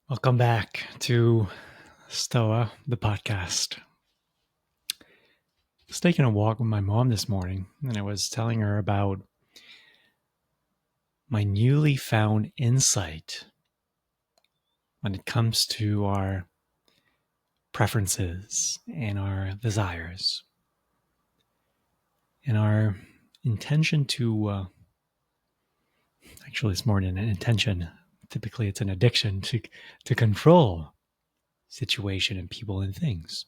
Welcome back to Stoa, the podcast. I was taking a walk with my mom this morning, and I was telling her about my newly found insight when it comes to our preferences and our desires and our intention to, actually, it's more than an intention. Typically, it's an addiction to control situation and people and things.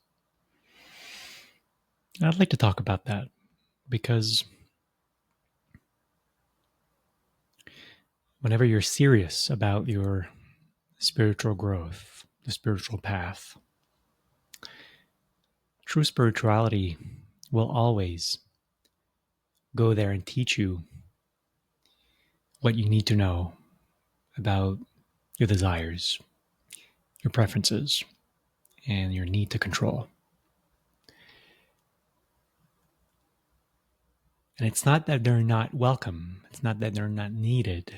I'd like to talk about that because whenever you're serious about your spiritual growth, the spiritual path, true spirituality will always go there and teach you what you need to know about your desires, your preferences, and your need to control. And it's not that they're not welcome, it's not that they're not needed,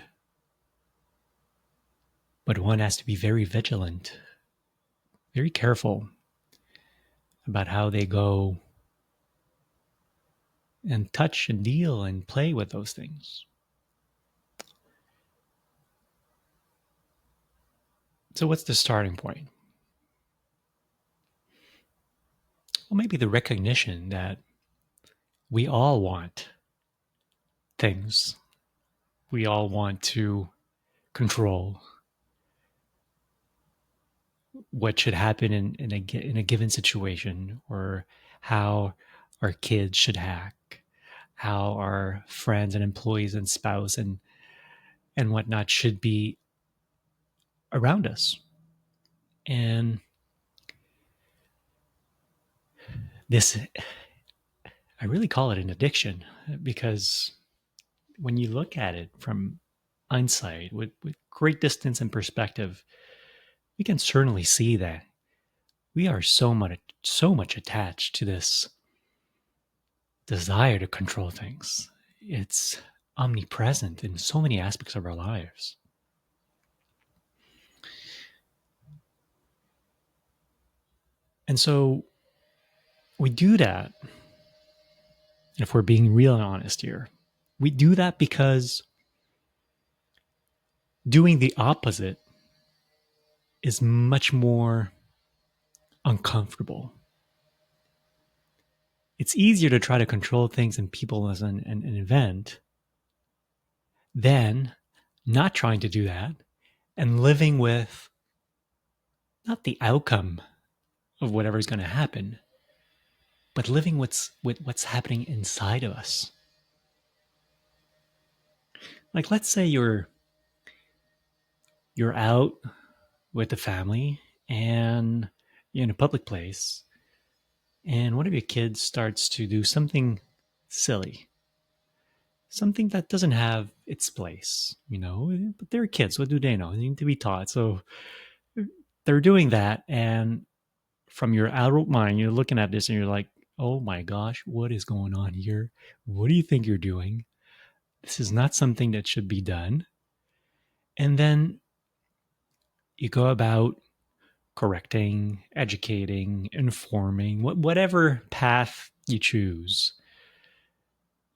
but one has to be very vigilant, very careful about how they go and touch and deal and play with those things. So, what's the starting point? Well, maybe the recognition that we all want things. We all want to control what should happen in a given situation, or how our kids should act, how our friends and employees and spouse and whatnot should be around us. And this, I really call it an addiction, because when you look at it from hindsight with great distance and perspective, we can certainly see that we are so much attached to this desire to control things. It's omnipresent in so many aspects of our lives. And so we do that, and if we're being real and honest here, we do that because doing the opposite is much more uncomfortable. It's easier to try to control things and people as an event than not trying to do that and living with not the outcome of whatever's going to happen, but living with what's happening inside of us. Like, let's say you're out with the family and you're in a public place, and one of your kids starts to do something silly, something that doesn't have its place, but they're kids. What do they know? They need to be taught. So they're doing that, and from your adult mind, you're looking at this and you're like, oh my gosh, what is going on here? What do you think you're doing? This is not something that should be done. And then you go about correcting, educating, informing, whatever path you choose.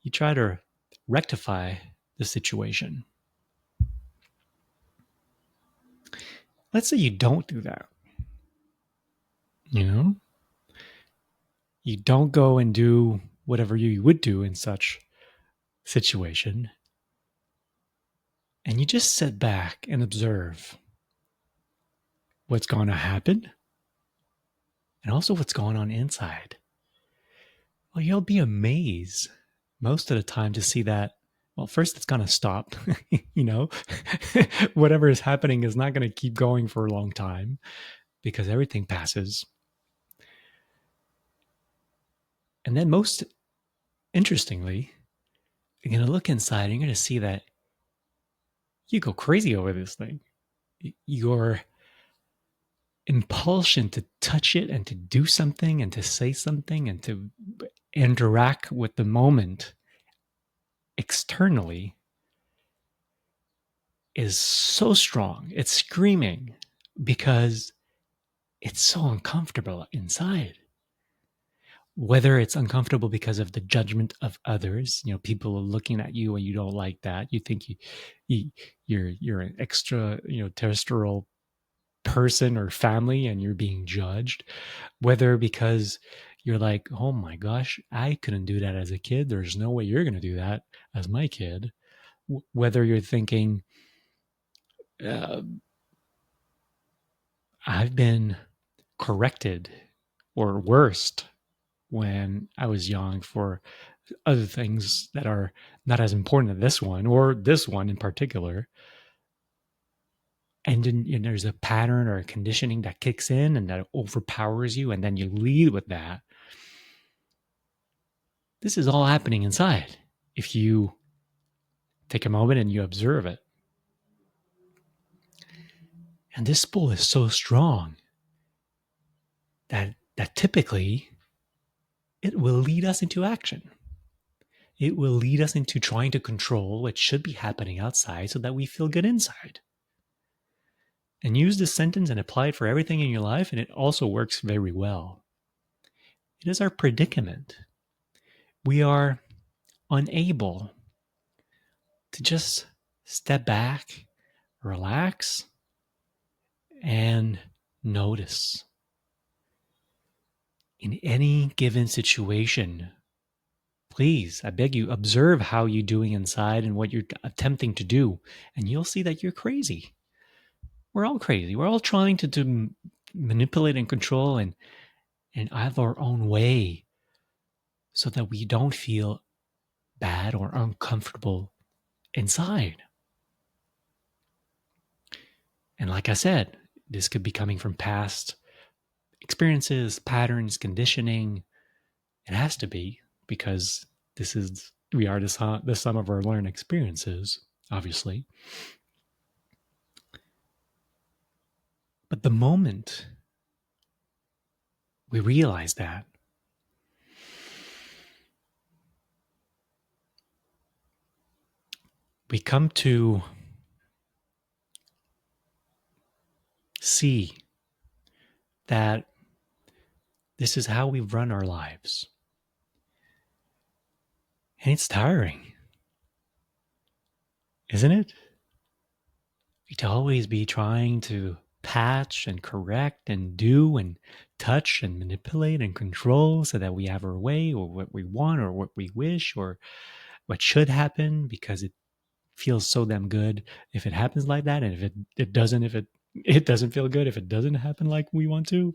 You try to rectify the situation. Let's say you don't do that. You don't go and do whatever you would do in such situation. And you just sit back and observe what's going to happen and also what's going on inside. Well, you'll be amazed most of the time to see that, well, first it's going to stop. Whatever is happening is not going to keep going for a long time because everything passes. And then most interestingly, you're going to look inside and you're going to see that you go crazy over this thing. Your impulsion to touch it and to do something and to say something and to interact with the moment externally is so strong. It's screaming, because it's so uncomfortable inside. Whether it's uncomfortable because of the judgment of others, people are looking at you and you don't like that. You think you you're an extra, terrestrial person or family and you're being judged. Whether because you're like, oh my gosh, I couldn't do that as a kid. There's no way you're going to do that as my kid. Whether you're thinking, uh, I've been corrected or worst when I was young for other things that are not as important as this one or this one in particular. And then there's a pattern or a conditioning that kicks in and that overpowers you, and then you lead with that. This is all happening inside if you take a moment and you observe it. And this pull is so strong that typically it will lead us into action. It will lead us into trying to control what should be happening outside so that we feel good inside. And use this sentence and apply it for everything in your life, and it also works very well. It is our predicament. We are unable to just step back, relax, and notice. In any given situation, please, I beg you, observe how you're doing inside and what you're attempting to do, and you'll see that you're crazy. We're all crazy. We're all trying to manipulate and control and have our own way so that we don't feel bad or uncomfortable inside. And like I said, this could be coming from past experiences, patterns, conditioning. It has to be, because we are the sum of our learned experiences, obviously. But the moment we realize that, we come to see that this is how we run our lives. And it's tiring, isn't it? To always be trying to patch and correct and do and touch and manipulate and control so that we have our way or what we want or what we wish or what should happen, because it feels so damn good if it happens like that. And if it doesn't, if it doesn't feel good if it doesn't happen like we want to.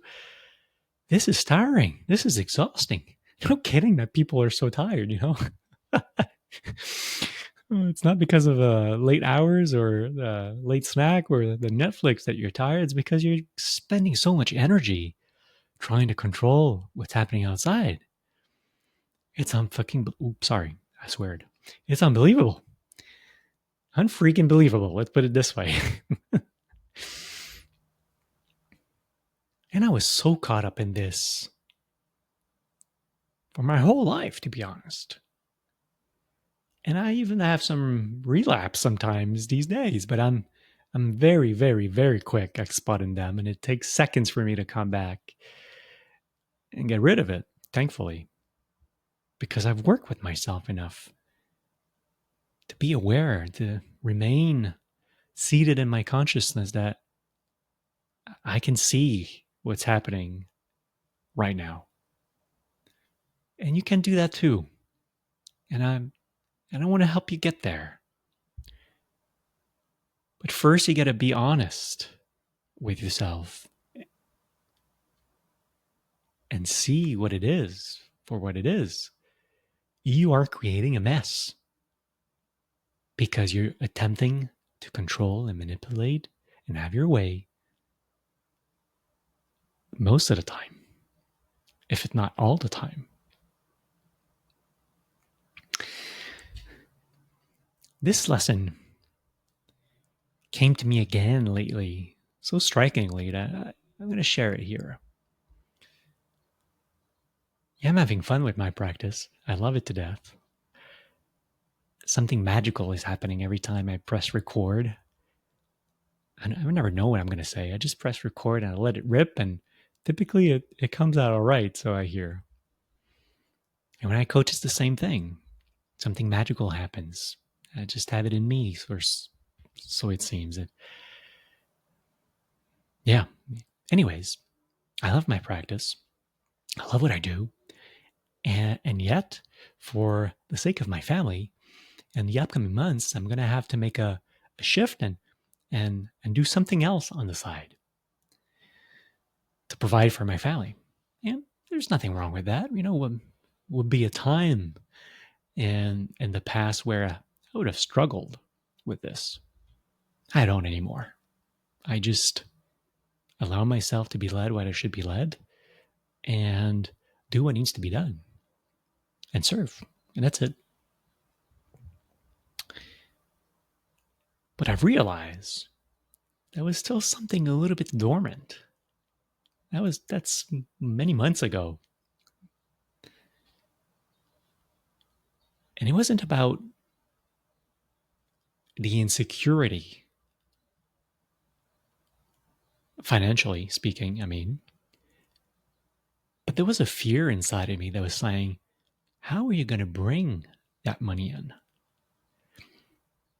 This is tiring. This is exhausting. No kidding that people are so tired, It's not because of late hours or late snack or the Netflix that you're tired. It's because you're spending so much energy trying to control what's happening outside. It's sorry, I swear. It's unbelievable. Unfreaking believable. Let's put it this way. And I was so caught up in this for my whole life, to be honest. And I even have some relapse sometimes these days, but I'm very, very, very quick at spotting them, and it takes seconds for me to come back and get rid of it, thankfully, because I've worked with myself enough to be aware, to remain seated in my consciousness that I can see what's happening right now. And you can do that too. And I want to help you get there. But first, you got to be honest with yourself and see what it is for what it is. You are creating a mess because you're attempting to control and manipulate and have your way most of the time, if it's not all the time. This lesson came to me again lately, so strikingly that I'm going to share it here. Yeah, I'm having fun with my practice. I love it to death. Something magical is happening every time I press record. I never know what I'm going to say. I just press record and I let it rip, and typically it comes out all right, so I hear. And when I coach, it's the same thing. Something magical happens. I just have it in me, or so it seems. Yeah. Anyways, I love my practice. I love what I do. And yet, for the sake of my family and the upcoming months, I'm going to have to make a shift and do something else on the side to provide for my family. And there's nothing wrong with that. Would be a time in the past where I would have struggled with this. I don't anymore. I just allow myself to be led what I should be led and do what needs to be done and serve. And that's it. But I've realized there was still something a little bit dormant. That's many months ago. And it wasn't about the insecurity, financially speaking, I mean, but there was a fear inside of me that was saying, how are you going to bring that money in? And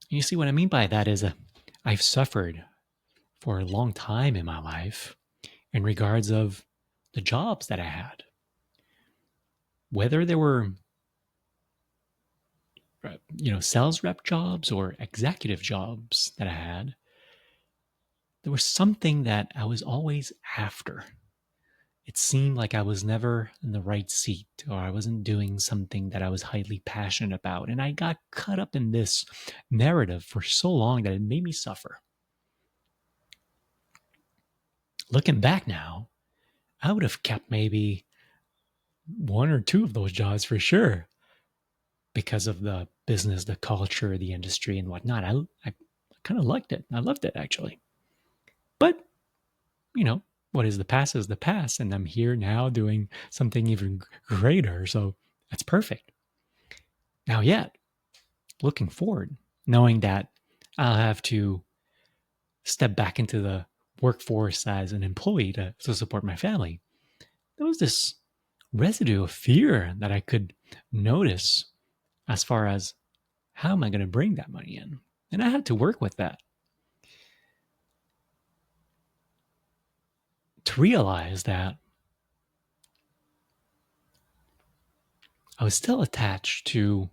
you see, what I mean by that is I've suffered for a long time in my life in regards of the jobs that I had. Whether they were sales rep jobs or executive jobs that I had, there was something that I was always after. It seemed like I was never in the right seat, or I wasn't doing something that I was highly passionate about. And I got caught up in this narrative for so long that it made me suffer. Looking back now, I would have kept maybe one or two of those jobs for sure because of the business, the culture, the industry, and whatnot. I kind of liked it. I loved it, actually. But, what is the past is the past. And I'm here now doing something even greater. So that's perfect. Now, yet, looking forward, knowing that I'll have to step back into the workforce as an employee to support my family, there was this residue of fear that I could notice as far as how am I going to bring that money in? And I had to work with that to realize that I was still attached to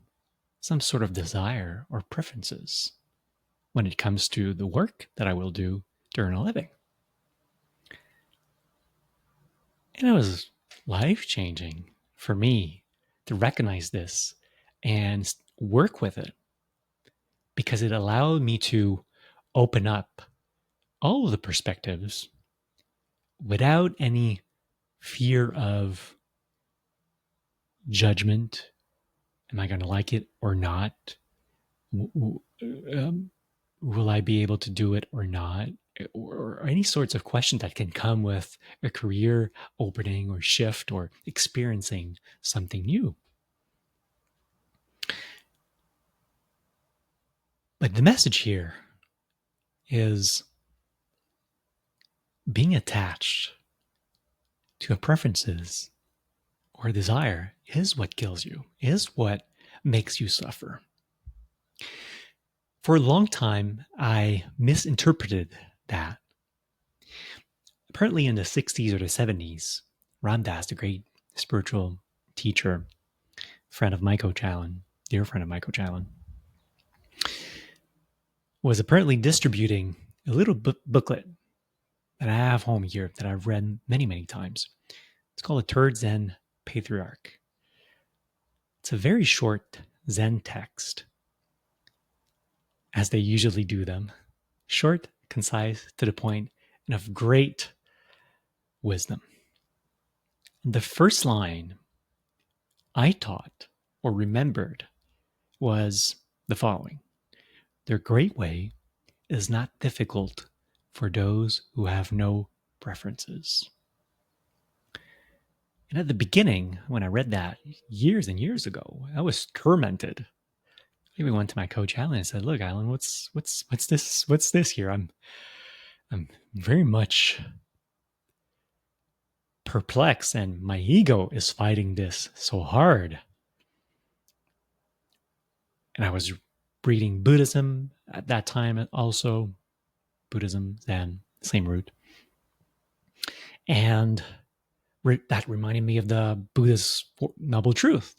some sort of desire or preferences when it comes to the work that I will do during a living. And it was life-changing for me to recognize this and work with it because it allowed me to open up all of the perspectives without any fear of judgment. Am I going to like it or not? Will I be able to do it or not? Or any sorts of questions that can come with a career opening or shift or experiencing something new. But the message here is being attached to preferences or desire is what kills you, is what makes you suffer. For a long time, I misinterpreted that. Apparently in the 60s or the 70s, Ram Dass, the great spiritual teacher, friend of Michael Challen, dear friend of Michael Challen, was apparently distributing a little booklet that I have home here that I've read many, many times. It's called A Third Zen Patriarch. It's a very short Zen text, as they usually do them. Short, concise, to the point, and of great wisdom. The first line I taught or remembered was the following: their great way is not difficult for those who have no preferences. And at the beginning, when I read that years and years ago, I was tormented. I even went to my coach Alan and said, "Look, Alan, what's this here? I'm very much perplexed, and my ego is fighting this so hard. And I was reading Buddhism at that time, also Buddhism, Zen, same root. And that reminded me of the Buddha's Noble Truth.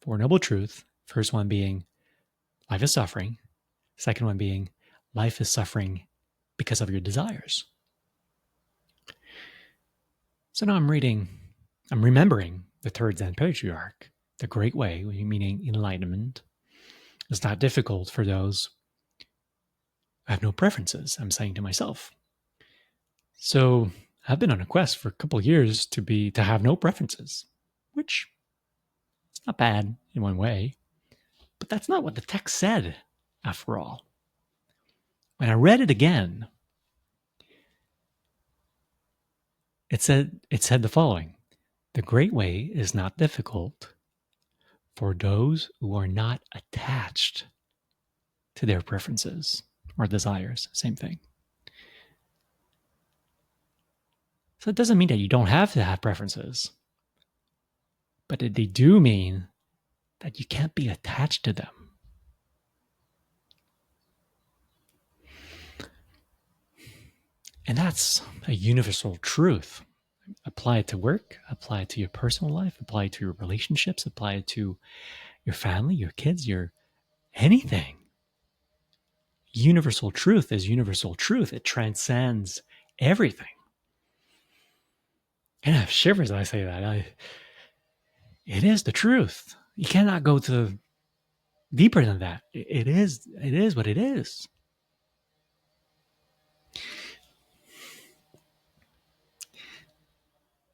Four Noble Truth. First one being life is suffering. Second one being life is suffering because of your desires. So now I'm remembering the third Zen patriarch, the great way, meaning enlightenment, is not difficult for those who have no preferences, I'm saying to myself. So I've been on a quest for a couple of years to have no preferences, which is not bad in one way, but that's not what the text said, after all. When I read it again, it said the following: the great way is not difficult for those who are not attached to their preferences or desires. Same thing. So it doesn't mean that you don't have to have preferences, but they do mean that you can't be attached to them. And that's a universal truth. Apply it to work, apply it to your personal life, apply it to your relationships, apply it to your family, your kids, your anything. Universal truth is universal truth. It transcends everything. And I have shivers when I say that. It is the truth. You cannot go deeper than that. It is what it is.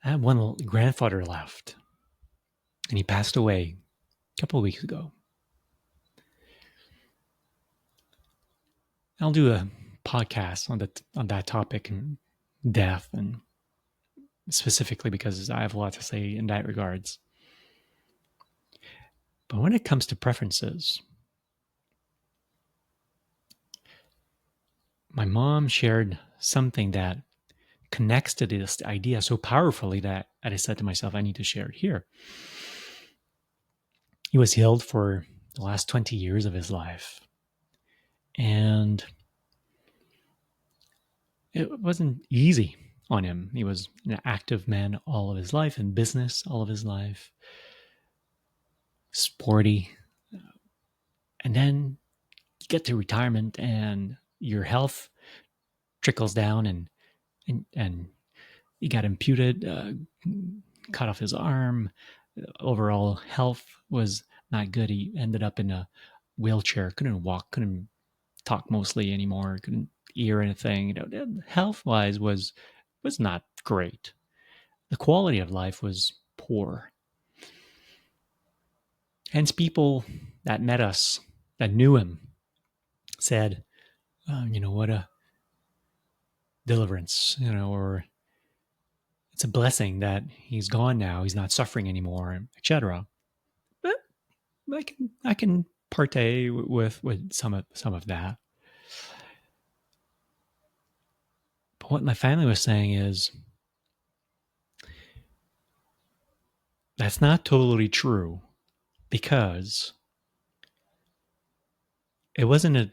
I had one grandfather left, and he passed away a couple of weeks ago. I'll do a podcast on that topic and death, and specifically because I have a lot to say in that regards. But when it comes to preferences, my mom shared something that connects to this idea so powerfully that I said to myself, I need to share it here. He was healed for the last 20 years of his life. And it wasn't easy on him. He was an active man all of his life, in business all of his life, sporty. And then you get to retirement and your health trickles down, and he got imputed, cut off his arm. Overall health was not good. He ended up in a wheelchair, couldn't walk, couldn't talk mostly anymore, couldn't hear anything. Health-wise was not great. The quality of life was poor. Hence, people that met us, that knew him, said, what a deliverance, or it's a blessing that he's gone now, he's not suffering anymore, etc. But I can partay with some of that. But what my family was saying is, that's not totally true, because it wasn't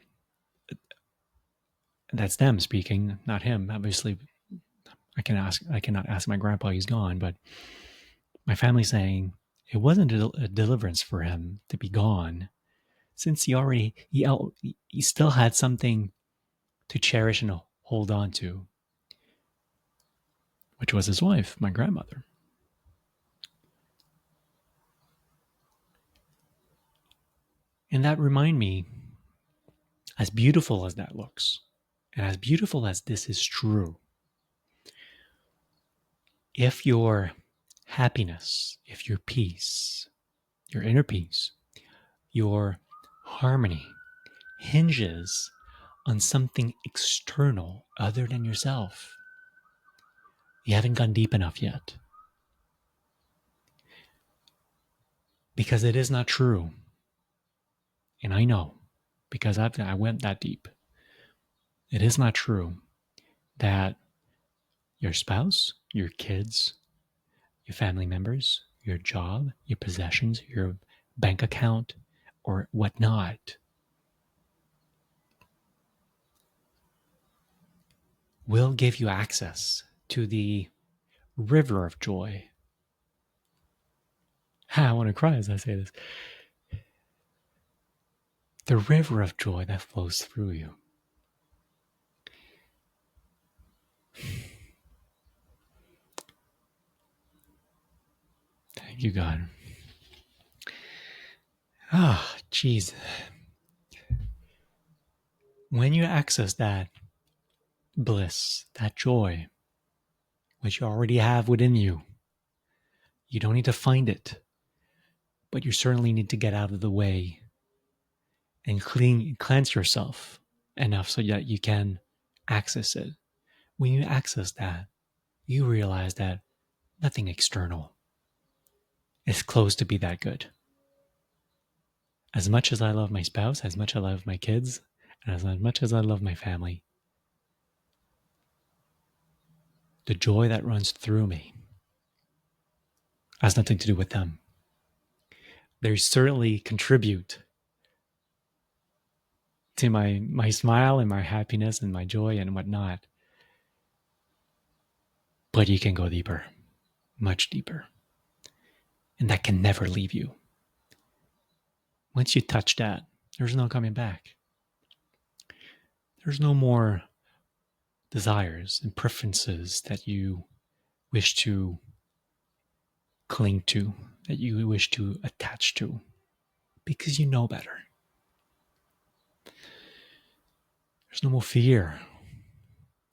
that's them speaking, not him. Obviously, I cannot ask my grandpa, he's gone, but my family saying it wasn't a deliverance for him to be gone, since he still had something to cherish and hold on to, which was his wife, my grandmother. And that reminded me, as beautiful as that looks, and as beautiful as this is true, if your happiness, if your peace, your inner peace, your harmony hinges on something external other than yourself, you haven't gone deep enough yet. Because it is not true. And I know, because I went that deep. It is not true that your spouse, your kids, your family members, your job, your possessions, your bank account, or whatnot will give you access to the river of joy. I want to cry as I say this. The river of joy that flows through you. Thank you, God. Ah, jeez. When you access that bliss, that joy, which you already have within you, you don't need to find it, but you certainly need to get out of the way and cleanse yourself enough so that you can access it. When you access that, you realize that nothing external is close to be that good. As much as I love my spouse, as much as I love my kids, and as much as I love my family, the joy that runs through me has nothing to do with them. They certainly contribute to my smile and my happiness and my joy and whatnot. But you can go deeper, much deeper. And that can never leave you. Once you touch that, there's no coming back. There's no more desires and preferences that you wish to cling to, that you wish to attach to, because you know better. There's no more fear.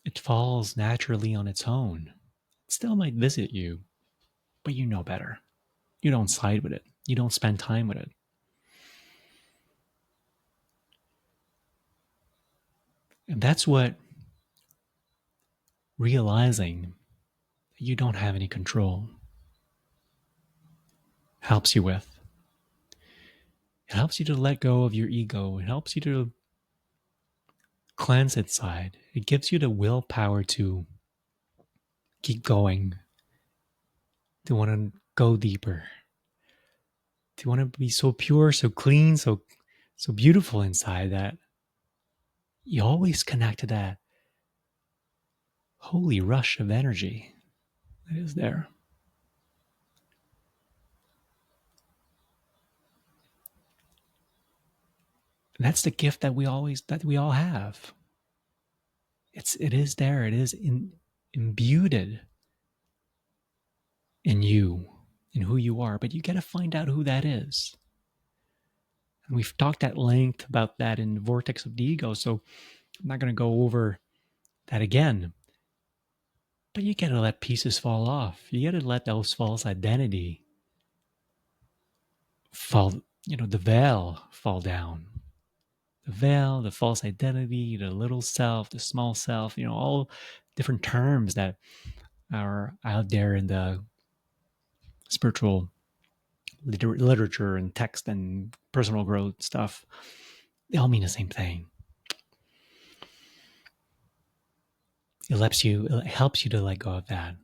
It falls naturally on its own. It still might visit you, but you know better. You don't side with it. You don't spend time with it. And that's what realizing that you don't have any control helps you with. It helps you to let go of your ego. It helps you to cleanse inside. It gives you the willpower to keep going, to want to go deeper, to want to be so pure, so clean, so beautiful inside that you always connect to that holy rush of energy that is there. And that's the gift that we all have. It is there. It is imbued in you, in who you are. But you got to find out who that is. And we've talked at length about that in the Vortex of the Ego, so I'm not going to go over that again. But you got to let pieces fall off. You got to let those false identity fall, the veil fall down. The veil, the false identity, the little self, the small self, all different terms that are out there in the spiritual literature and text and personal growth stuff. They all mean the same thing. It helps you to let go of that.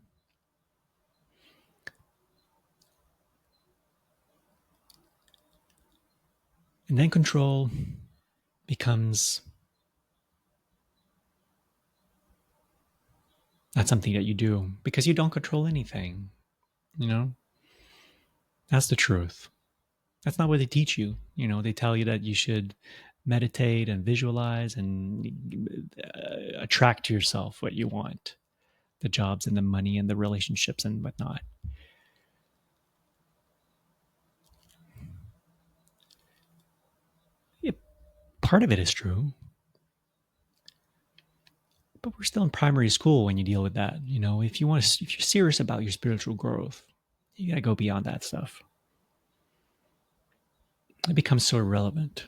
And then control becomes not something that you do because you don't control anything. That's the truth. That's not what they teach you. They tell you that you should meditate and visualize and attract to yourself what you want, the jobs and the money and the relationships and whatnot. Part of it is true, but we're still in primary school when you deal with that. If you're serious about your spiritual growth, you got to go beyond that stuff. It becomes so irrelevant.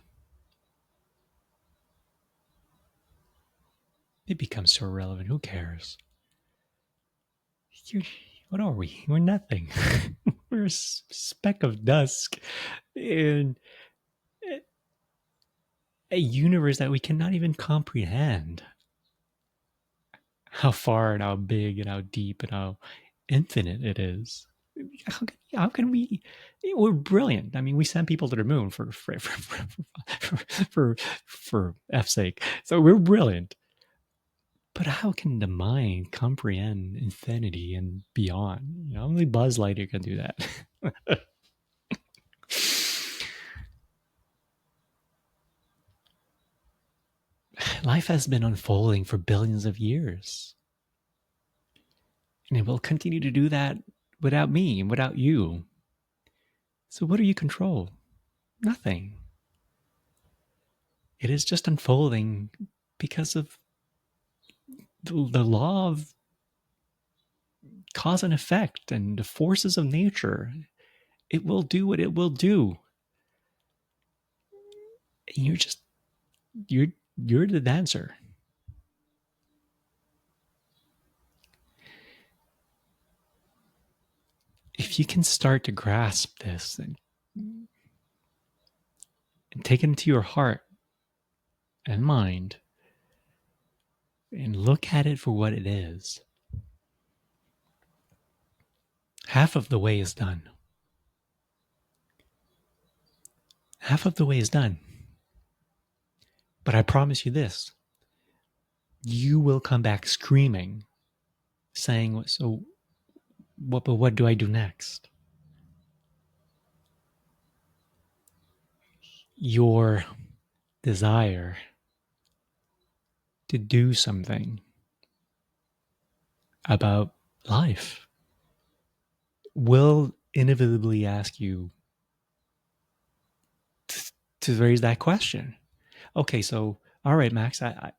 It becomes so irrelevant. Who cares? What are we? We're nothing. We're a speck of dust in a universe that we cannot even comprehend. how far and how big and how deep and how infinite it is. How can we? We're brilliant. I mean, we send people to the moon for F's sake. So we're brilliant. But how can the mind comprehend infinity and beyond? Only Buzz Lightyear can do that. Life has been unfolding for billions of years. And it will continue to do that without me and without you. So what do you control? Nothing. It is just unfolding because of the law of cause and effect and the forces of nature. It will do what it will do. And you're the dancer. If you can start to grasp this and take it into your heart and mind and look at it for what it is, half of the way is done. Half of the way is done. But I promise you this, you will come back screaming, saying, so what do I do next? Your desire to do something about life will inevitably ask you to raise that question. Okay, so all right, Max, I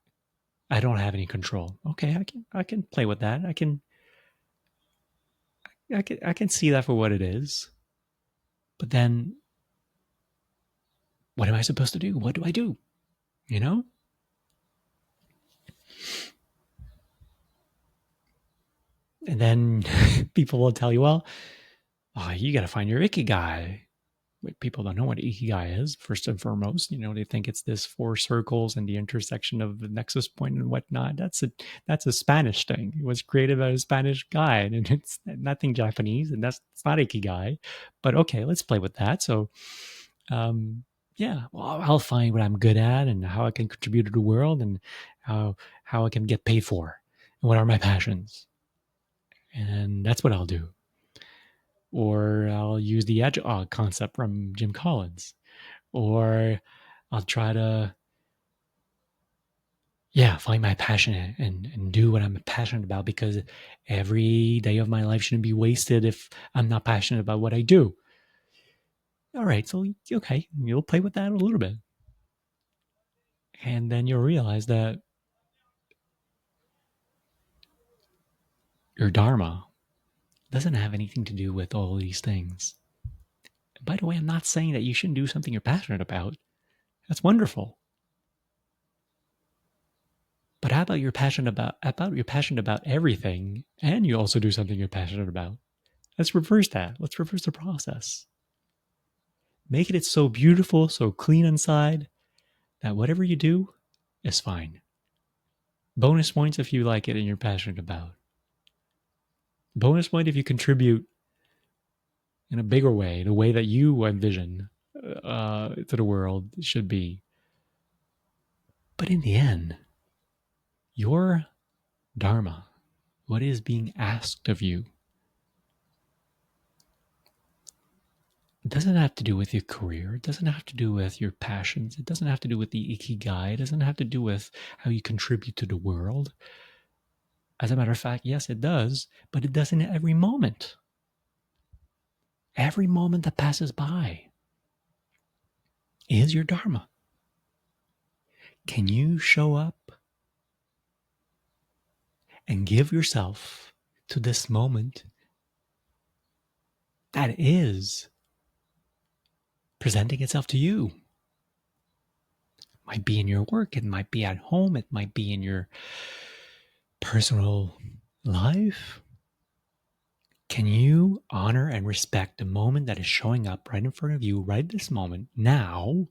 don't have any control. Okay, I can play with that. I can see that for what it is. But then what am I supposed to do? What do I do? You know? And then people will tell you, well, you got to find your ikigai. People don't know what ikigai is, first and foremost. They think it's this four circles and the intersection of the nexus point and whatnot. That's a Spanish thing. It was created by a Spanish guy, and it's nothing Japanese, and it's not ikigai. But okay, let's play with that. So, yeah, well, I'll find what I'm good at and how I can contribute to the world and how I can get paid for and what are my passions. And that's what I'll do. Or I'll use the agile concept from Jim Collins. Or I'll try to, find my passion and do what I'm passionate about, because every day of my life shouldn't be wasted if I'm not passionate about what I do. All right, so, okay, you'll play with that a little bit. And then you'll realize that your dharma doesn't have anything to do with all these things. And by the way, I'm not saying that you shouldn't do something you're passionate about. That's wonderful. But how about you're passionate about everything, and you also do something you're passionate about? Let's reverse that. Let's reverse the process. Make it so beautiful, so clean inside, that whatever you do is fine. Bonus points if you like it and you're passionate about. Bonus point if you contribute in a bigger way, the way that you envision to the world should be. But in the end, your dharma, what is being asked of you, it doesn't have to do with your career. It doesn't have to do with your passions. It doesn't have to do with the ikigai. It doesn't have to do with how you contribute to the world. As a matter of fact, yes, it does, but it does in every moment. Every moment that passes by is your dharma. Can you show up and give yourself to this moment that is presenting itself to you? It might be in your work, it might be at home, it might be in your personal life. Can you honor and respect the moment that is showing up right in front of you right this moment now,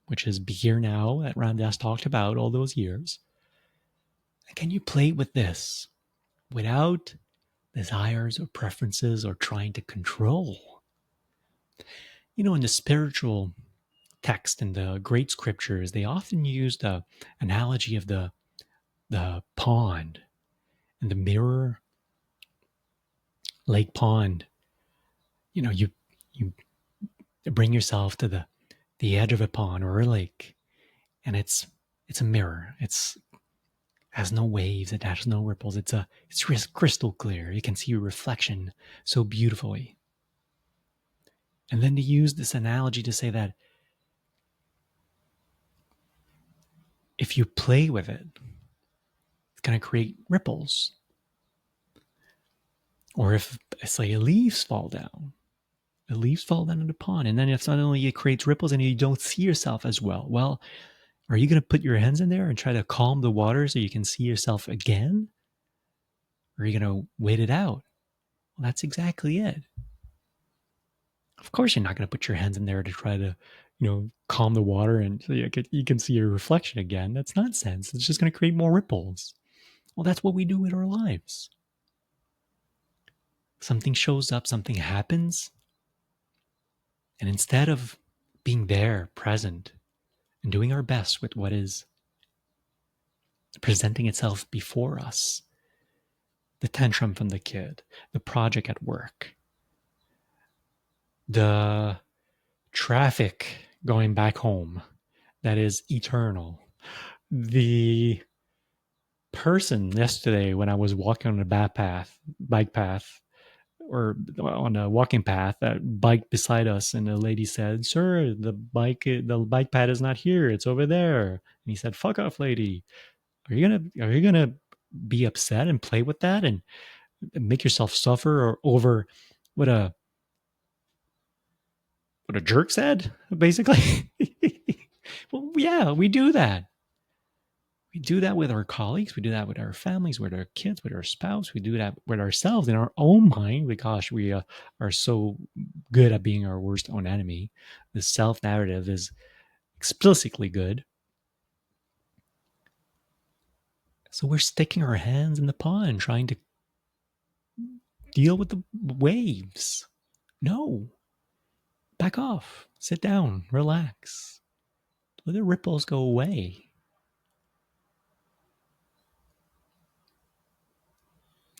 which is be here now that Ram Dass talked about all those years, Can you play with this without desires or preferences or trying to control? In the spiritual text in the great scriptures, they often use the analogy of the pond and the mirror, lake pond. You bring yourself to the edge of a pond or a lake, and it's a mirror. It's has no waves, it has no ripples. It's crystal clear. You can see your reflection so beautifully. And then to use this analogy to say that if you play with it, it's going to create ripples. Or if, say, leaves fall down, the leaves fall down in the pond, and then if suddenly it creates ripples and you don't see yourself as well. Well, are you going to put your hands in there and try to calm the water so you can see yourself again? Or are you going to wait it out? Well, that's exactly it. Of course, you're not going to put your hands in there to try to, calm the water and so you can see your reflection again. That's nonsense. It's just going to create more ripples. Well, that's what we do with our lives. Something shows up, something happens, and instead of being there, present, and doing our best with what is presenting itself before us, the tantrum from the kid, the project at work, the traffic going back home that is eternal, the person yesterday when I was walking on a bike path, or on a walking path, that bike beside us, and the lady said, "Sir, the bike path is not here; it's over there." And he said, "Fuck off, lady. Are you gonna be upset and play with that and make yourself suffer or over what a jerk said?" Basically, well, yeah, we do that. We do that with our colleagues. We do that with our families, with our kids, with our spouse. We do that with ourselves in our own mind. Gosh, we are so good at being our worst own enemy. The self narrative is explicitly good. So we're sticking our hands in the pond trying to deal with the waves. No. Back off. Sit down. Relax. Let the ripples go away.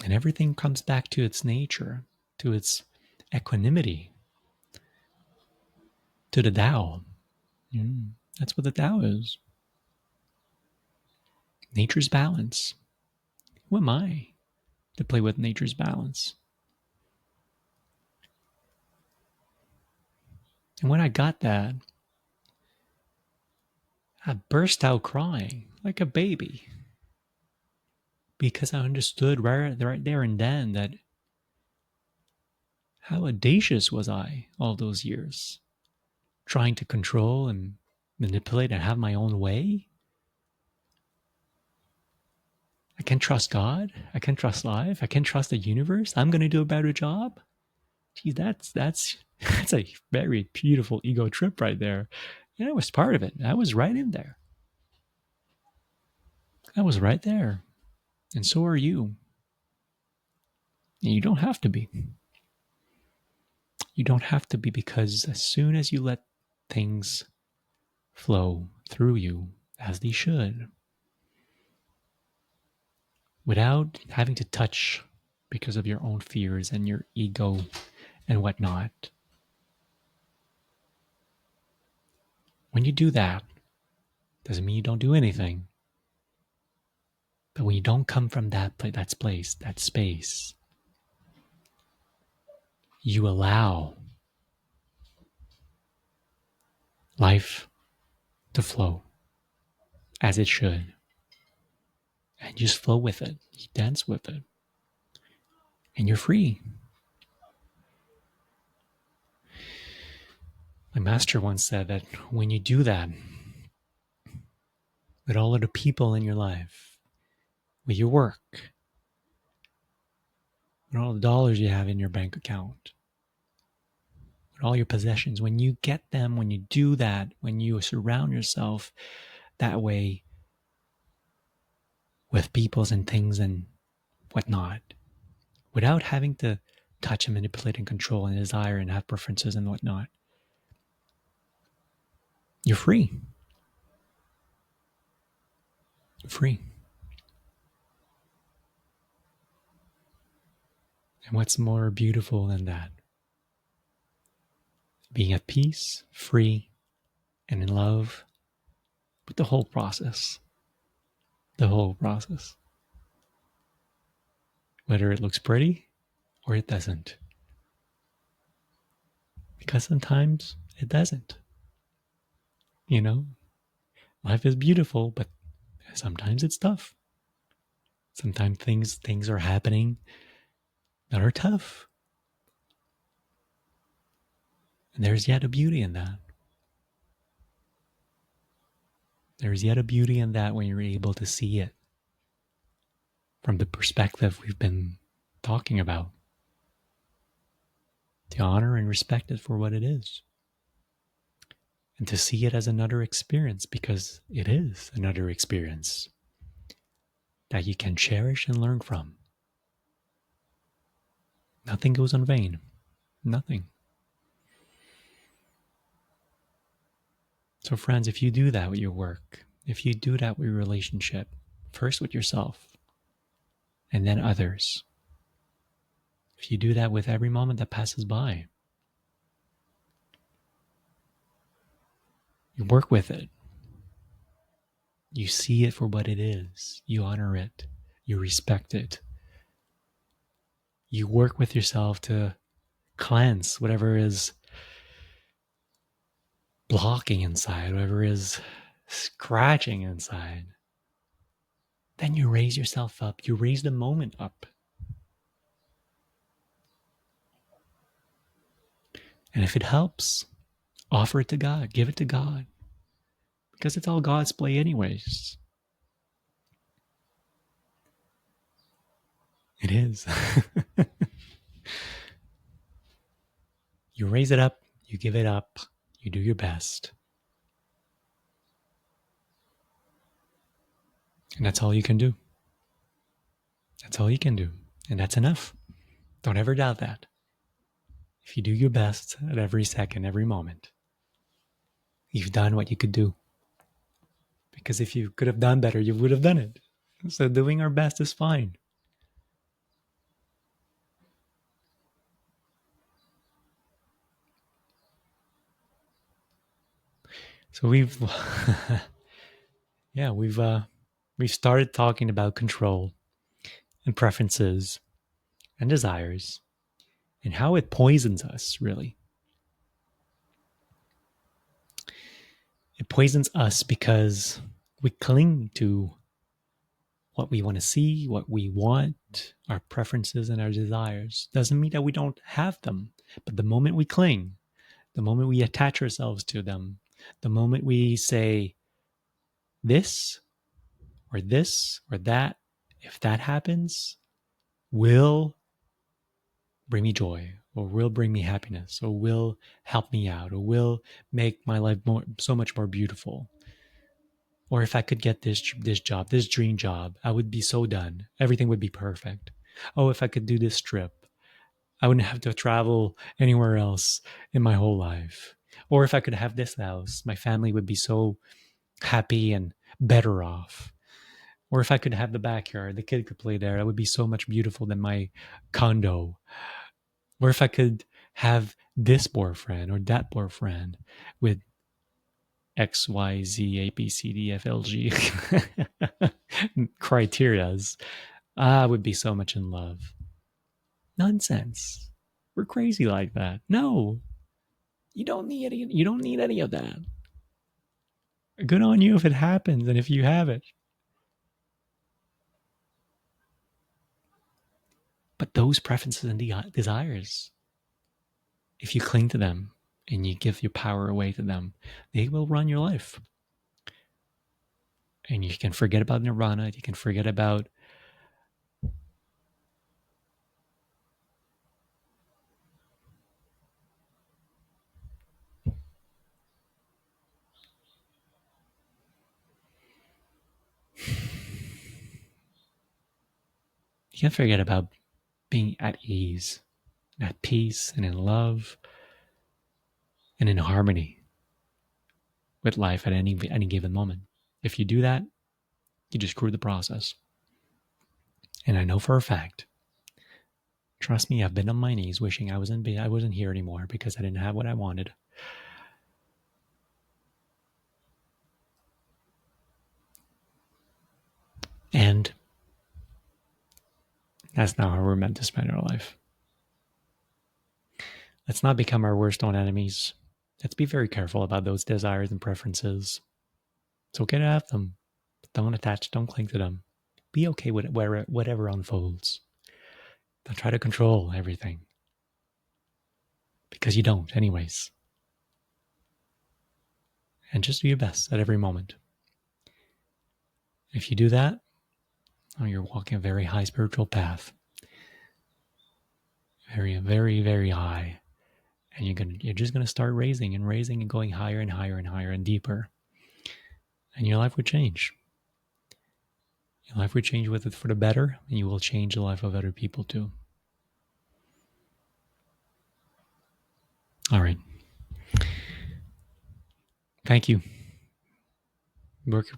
And everything comes back to its nature, to its equanimity, to the Tao. That's what the Tao is. Nature's balance. Who am I to play with nature's balance? And when I got that, I burst out crying like a baby because I understood right there and then that how audacious was I all those years, trying to control and manipulate and have my own way. I can trust God. I can trust life. I can trust the universe. I'm going to do a better job. Gee, that's that's a very beautiful ego trip right there. And I was part of it. I was right in there. I was right there. And so are you. And you don't have to be. You don't have to be, because as soon as you let things flow through you as they should, without having to touch because of your own fears and your ego and whatnot, when you do that, doesn't mean you don't do anything. But when you don't come from that space, you allow life to flow as it should. And you just flow with it. You dance with it. And you're free. My master once said that when you do that with all of the people in your life, with your work, with all the dollars you have in your bank account, with all your possessions, when you get them, when you do that, when you surround yourself that way, with peoples and things and whatnot, without having to touch and manipulate and control and desire and have preferences and whatnot. You're free. Free. And what's more beautiful than that? Being at peace, free, and in love with the whole process. The whole process. Whether it looks pretty or it doesn't. Because sometimes it doesn't. You know, life is beautiful, but sometimes it's tough. Sometimes things are happening that are tough. And there's yet a beauty in that. There's yet a beauty in that when you're able to see it from the perspective we've been talking about. To honor and respect it for what it is. And to see it as another experience, because it is another experience that you can cherish and learn from. Nothing goes in vain. Nothing. So friends, if you do that with your work, if you do that with your relationship, first with yourself and then others, if you do that with every moment that passes by, you work with it. You see it for what it is. You honor it. You respect it. You work with yourself to cleanse whatever is blocking inside, whatever is scratching inside. Then you raise yourself up. You raise the moment up. And if it helps, offer it to God. Give it to God. Because it's all God's play anyways. It is. You raise it up. You give it up. You do your best. And that's all you can do. That's all you can do. And that's enough. Don't ever doubt that. If you do your best at every second, every moment, you've done what you could do. Because if you could have done better, you would have done it. So doing our best is fine. So we've started talking about control and preferences and desires and how it poisons us, really. It poisons us because we cling to what we want to see, what we want, our preferences and our desires. Doesn't mean that we don't have them, but the moment we cling, the moment we attach ourselves to them, the moment we say this or that, if that happens, will bring me joy, or will bring me happiness, or will help me out, or will make my life so much more beautiful. Or if I could get this job, this dream job, I would be so done. Everything would be perfect. Oh, if I could do this trip, I wouldn't have to travel anywhere else in my whole life. Or if I could have this house, my family would be so happy and better off. Or if I could have the backyard, the kid could play there. That would be so much beautiful than my condo. Or if I could have this boyfriend or that boyfriend with X, Y, Z, A, B, C, D, F, L, G criterias, I would be so much in love. Nonsense. We're crazy like that. No, you don't need any. You don't need any of that. Good on you if it happens and if you have it. But those preferences and desires, if you cling to them and you give your power away to them, they will run your life. And you can forget about nirvana. You can forget about can't forget about being at ease, at peace, and in love, and in harmony with life at any given moment. If you do that, you just screw the process. And I know for a fact, trust me, I've been on my knees wishing I wasn't here anymore because I didn't have what I wanted. And that's not how we're meant to spend our life. Let's not become our worst own enemies. Let's be very careful about those desires and preferences. It's okay to have them, but don't attach, don't cling to them. Be okay with whatever unfolds. Don't try to control everything. Because you don't, anyways. And just do your best at every moment. If you do that, you're walking a very high spiritual path. Very, very, very high. And you're just gonna start raising and going higher and higher and higher and deeper. And your life would change. Your life would change with it for the better, and you will change the life of other people too. All right. Thank you.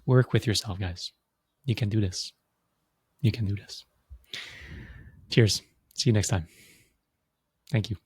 Work with yourself, guys. You can do this. You can do this. Cheers. See you next time. Thank you.